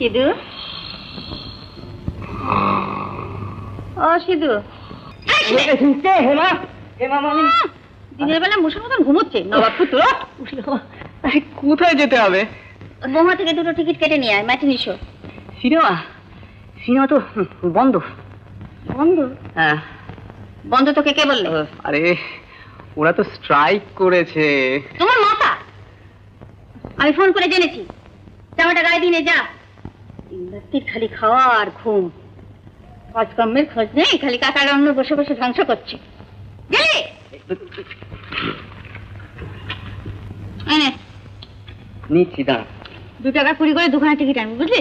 সিধু, ও সিধু, হেমা হেমা মামি দিনের বেলা মুসের মতন ঘুমোচ্ছে নবাব পুত্র। কোথায় যেতে হবে? বোমা থেকে দুটো টিকিট কেটে নিয়ে আয়, ম্যাটিনি শো। সিনেমা? সিনেমা তো বন্ধ। বন্ধ? হ্যাঁ। বন্ধ তোকে কে বললে? আরে ওরা তো স্ট্রাইক করেছে। তোমার মাথা, আমি ফোন করে জেনেছি। জামাটা গায়ে দিনে যা। দিনরাত্রির খালি খাওয়া আর ঘুম, কাজকর্মের খোঁজ নেই, খালি কাকার অন্য বসে বসে ধ্বংস করছে। গেলে নিচ্ছি দাঁড়া। 2 টাকা 20 করে 2খানা টিকিট আনবি, বুঝলি?